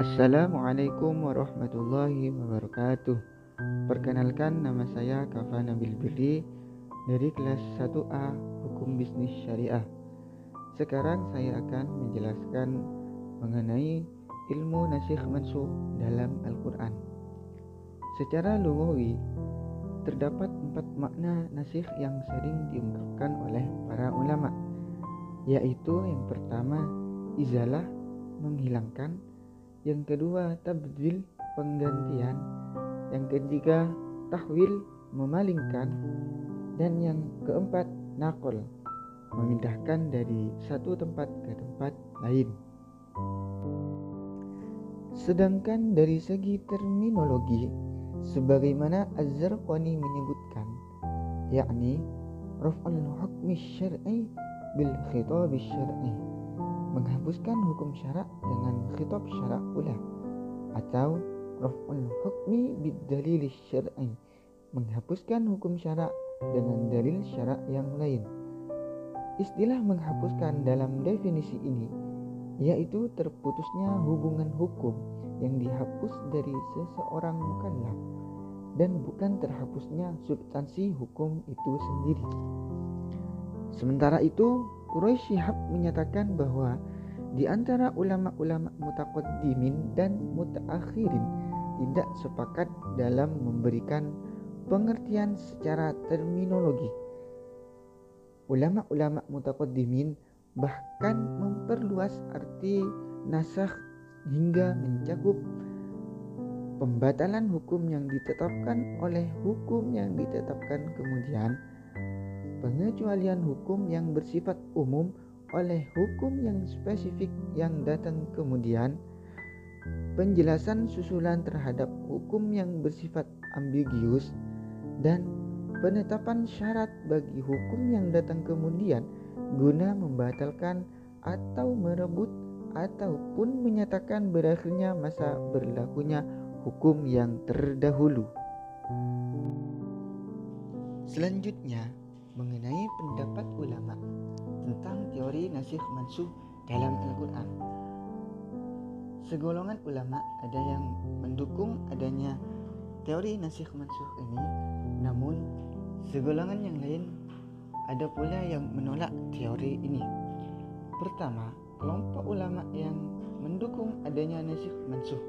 Assalamualaikum warahmatullahi wabarakatuh. Perkenalkan, nama saya Kafa Nabil Birri dari kelas 1A Hukum Bisnis Syariah. Sekarang saya akan menjelaskan mengenai ilmu nasikh mansukh dalam Al-Quran. Secara lughawi, terdapat 4 makna nasikh yang sering diungkapkan oleh para ulama, yaitu yang pertama izalah, menghilangkan; yang kedua tabdil, penggantian; yang ketiga tahwil, memalingkan; dan yang keempat naql, memindahkan dari satu tempat ke tempat lain. Sedangkan dari segi terminologi, sebagaimana Az-Zarqani menyebutkan, yakni raf'al hukmi syar'i bil khitab syar'i, menghapuskan hukum syarak dengan khitab syarak pula, atau raf'ul hukmi bid dalil syar'i, menghapuskan hukum syarak dengan dalil syarak yang lain. Istilah menghapuskan dalam definisi ini yaitu terputusnya hubungan hukum yang dihapus dari seseorang mukallaf, dan bukan terhapusnya substansi hukum itu sendiri. Sementara itu, Quraisy Shihab menyatakan bahwa di antara ulama-ulama mutaqaddimin dan mutaakhirin tidak sepakat dalam memberikan pengertian secara terminologi. Ulama-ulama mutaqaddimin bahkan memperluas arti nasakh hingga mencakup pembatalan hukum yang ditetapkan oleh hukum yang ditetapkan kemudian, pengecualian hukum yang bersifat umum oleh hukum yang spesifik yang datang kemudian, penjelasan susulan terhadap hukum yang bersifat ambigius, dan penetapan syarat bagi hukum yang datang kemudian guna membatalkan atau merebut ataupun menyatakan berakhirnya masa berlakunya hukum yang terdahulu. Selanjutnya, mengenai pendapat ulama tentang teori nasikh mansukh dalam Al-Quran. Segolongan ulama ada yang mendukung adanya teori nasikh mansukh ini, namun segolongan yang lain ada pula yang menolak teori ini. Pertama, kelompok ulama yang mendukung adanya nasikh mansukh.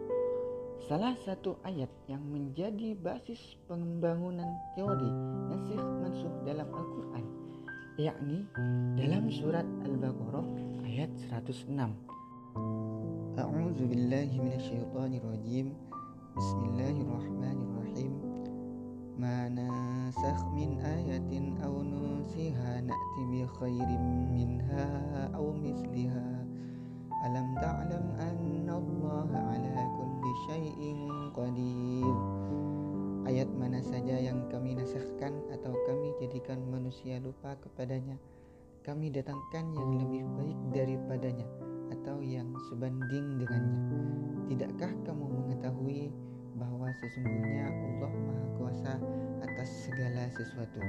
Salah satu ayat yang menjadi basis pengembangan teori nasikh mansukh dalam Al-Quran, yakni dalam surat Al-Baqarah ayat 106. A'udzu billahi minasyaitonir rajim. Bismillahirrahmanirrahim. Ma nasakh min ayatin aw nunsiha na'ti bi khairin minha aw misliha. Alam ta'lam anna Allah ala kulli syai'in qadir. Ayat mana saja yang kami nasakhkan atau kami jadikan manusia lupa kepadanya, kami datangkan yang lebih baik daripadanya atau yang sebanding dengannya. Tidakkah kamu mengetahui bahwa sesungguhnya Allah Maha Kuasa atas segala sesuatu?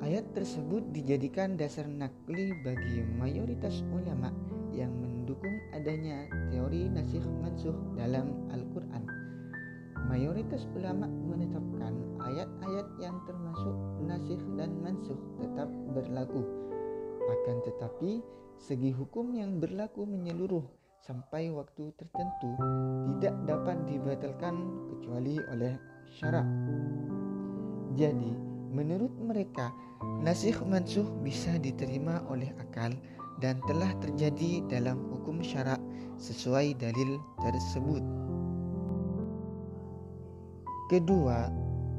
Ayat tersebut dijadikan dasar nakli bagi mayoritas ulama yang mendukung adanya teori nasikh mansukh dalam Al-Quran. Mayoritas ulama menetapkan ayat-ayat yang termasuk nasikh dan mansukh tetap berlaku. Akan tetapi, segi hukum yang berlaku menyeluruh sampai waktu tertentu tidak dapat dibatalkan kecuali oleh syarak. Jadi, menurut mereka, nasikh mansukh bisa diterima oleh akal dan telah terjadi dalam hukum syarak sesuai dalil tersebut. Kedua,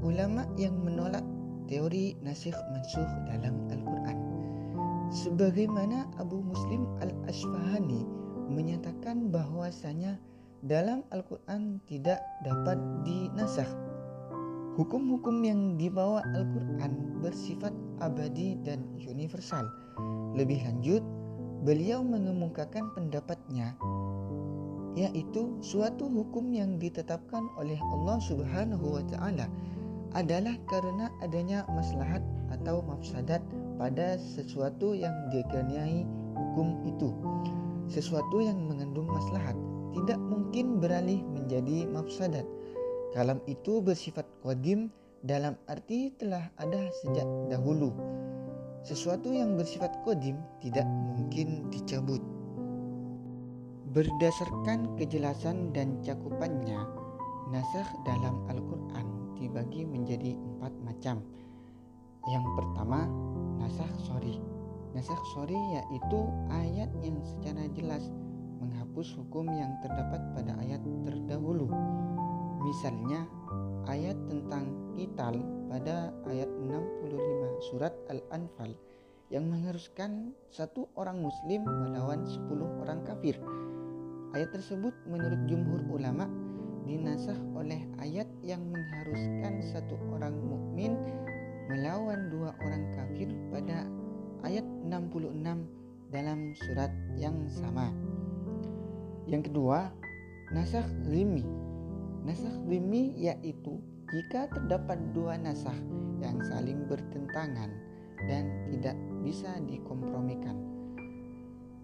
ulama yang menolak teori nasikh mansukh dalam Al-Quran, sebagaimana Abu Muslim Al-Asfahani menyatakan bahwasanya dalam Al-Quran tidak dapat dinasakh. Hukum-hukum yang dibawa Al-Quran bersifat abadi dan universal. Lebih lanjut, beliau mengemukakan pendapatnya, yaitu suatu hukum yang ditetapkan oleh Allah Subhanahu wa Ta'ala adalah karena adanya maslahat atau mafsadat pada sesuatu yang dikenai hukum itu. Sesuatu yang mengandung maslahat tidak mungkin beralih menjadi mafsadat. Kalam itu bersifat qadim dalam arti telah ada sejak dahulu. Sesuatu yang bersifat qadim tidak mungkin dicabut. Berdasarkan kejelasan dan cakupannya, nasakh dalam Al-Quran dibagi menjadi 4 macam. Yang pertama, nasakh sori. Nasakh sori yaitu ayat yang secara jelas menghapus hukum yang terdapat pada ayat terdahulu. Misalnya, ayat tentang qital pada ayat 65 surat Al-Anfal yang mengharuskan 1 orang muslim melawan 10 orang kafir. Ayat tersebut menurut jumhur ulama dinasakh oleh ayat yang mengharuskan 1 orang mukmin melawan 2 orang kafir pada ayat 66 dalam surat yang sama. Yang kedua, nasakh zimmi. Nasakh zimmi yaitu jika terdapat 2 nasakh yang saling bertentangan dan tidak bisa dikompromikan,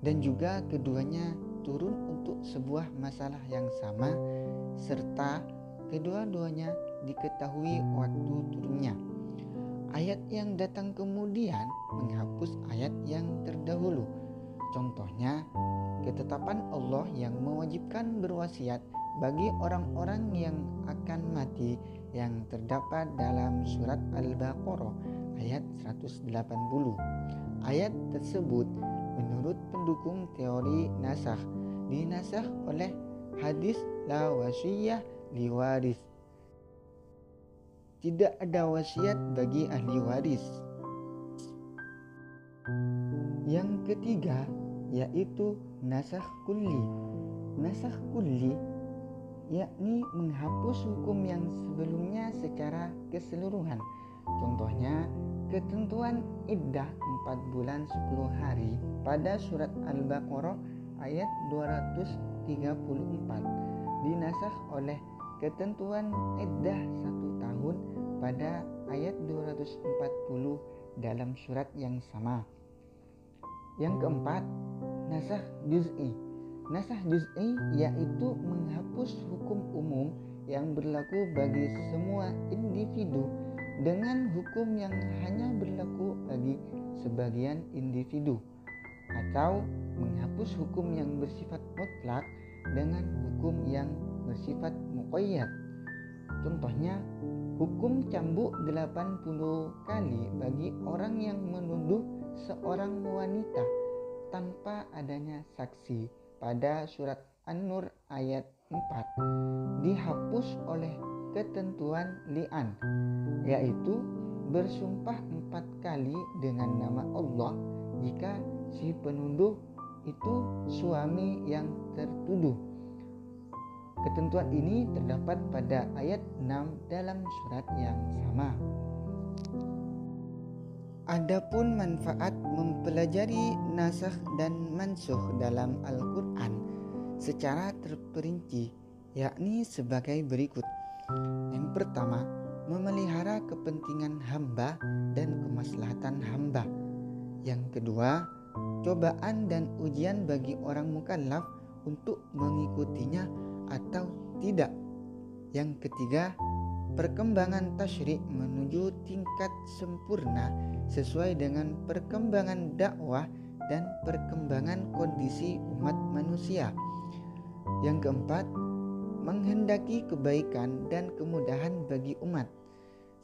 dan juga keduanya turun untuk sebuah masalah yang sama serta kedua-duanya diketahui waktu turunnya. Ayat yang datang kemudian menghapus ayat yang terdahulu. Contohnya, ketetapan Allah yang mewajibkan berwasiat bagi orang-orang yang akan mati yang terdapat dalam surat Al-Baqarah ayat 180. Ayat tersebut menurut pendukung teori nasakh dinasakh oleh hadis la wasiyah li waris. Tidak ada wasiat bagi ahli waris. Yang ketiga yaitu nasakh kulli. Nasakh kulli yakni menghapus hukum yang sebelumnya secara keseluruhan. Contohnya, ketentuan iddah 4 bulan 10 hari pada surat Al-Baqarah ayat 234 dinasakh oleh ketentuan iddah 1 tahun pada ayat 240 dalam surat yang sama. Yang keempat, nasakh juz'i. Nasakh juz'i yaitu menghapus hukum umum yang berlaku bagi semua individu dengan hukum yang hanya berlaku bagi sebagian individu, atau menghapus hukum yang bersifat mutlak dengan hukum yang bersifat muqayyad. Contohnya, hukum cambuk 80 kali bagi orang yang menuduh seorang wanita tanpa adanya saksi pada surat An-Nur ayat 4 dihapus oleh ketentuan li'an, yaitu bersumpah 4 kali dengan nama Allah jika si penuduh itu suami yang tertuduh. Ketentuan ini terdapat pada ayat 6 dalam surat yang sama. Adapun manfaat mempelajari nasakh dan mansukh dalam Al-Quran secara terperinci yakni sebagai berikut. Yang pertama, memelihara kepentingan hamba dan kemaslahatan hamba. Yang kedua, cobaan dan ujian bagi orang mukallaf untuk mengikutinya atau tidak. Yang ketiga, perkembangan tasyri' menuju tingkat sempurna sesuai dengan perkembangan dakwah dan perkembangan kondisi umat manusia. Yang keempat, menghendaki kebaikan dan kemudahan bagi umat.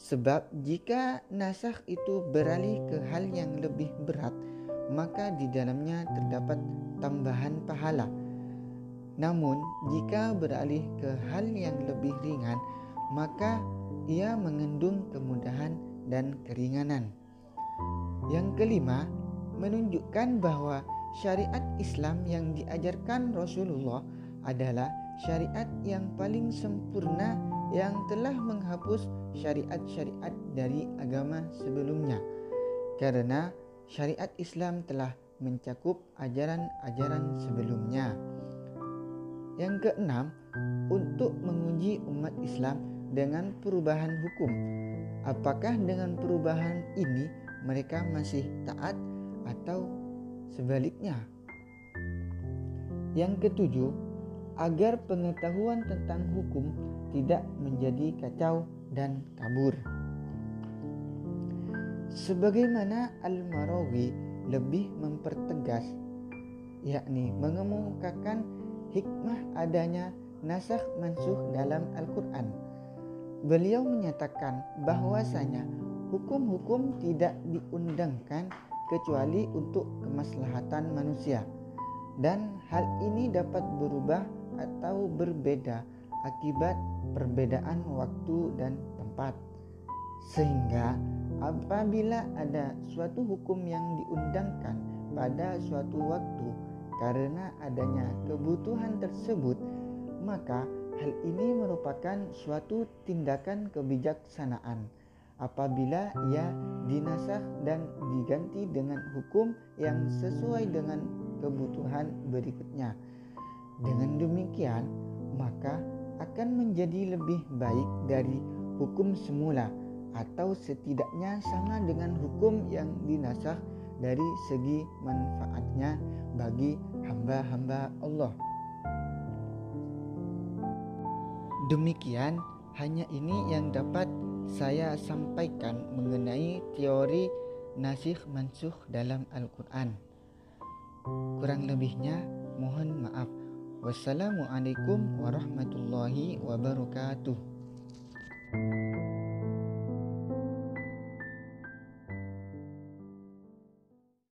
Sebab jika nasakh itu beralih ke hal yang lebih berat, maka di dalamnya terdapat tambahan pahala. Namun jika beralih ke hal yang lebih ringan, maka ia mengandung kemudahan dan keringanan. Yang kelima, menunjukkan bahwa syariat Islam yang diajarkan Rasulullah adalah syariat yang paling sempurna yang telah menghapus syariat-syariat dari agama sebelumnya, karena syariat Islam telah mencakup ajaran-ajaran sebelumnya. Yang keenam, untuk menguji umat Islam dengan perubahan hukum. Apakah dengan perubahan ini mereka masih taat atau sebaliknya? Yang ketujuh, agar pengetahuan tentang hukum tidak menjadi kacau dan kabur. Sebagaimana Al-Marawi lebih mempertegas, yakni mengemukakan hikmah adanya nasakh mansukh dalam Al-Quran. Beliau menyatakan bahwasanya hukum-hukum tidak diundangkan kecuali untuk kemaslahatan manusia, dan hal ini dapat berubah atau berbeda akibat perbedaan waktu dan tempat. Sehingga apabila ada suatu hukum yang diundangkan pada suatu waktu karena adanya kebutuhan tersebut, maka hal ini merupakan suatu tindakan kebijaksanaan apabila ia dinasakh dan diganti dengan hukum yang sesuai dengan kebutuhan berikutnya. Dengan demikian, maka akan menjadi lebih baik dari hukum semula, atau setidaknya sama dengan hukum yang dinasakh dari segi manfaatnya bagi hamba-hamba Allah. Demikian, hanya ini yang dapat saya sampaikan mengenai teori nasikh mansukh dalam Al-Quran. Kurang lebihnya mohon maaf. Wassalamualaikum warahmatullahi wabarakatuh.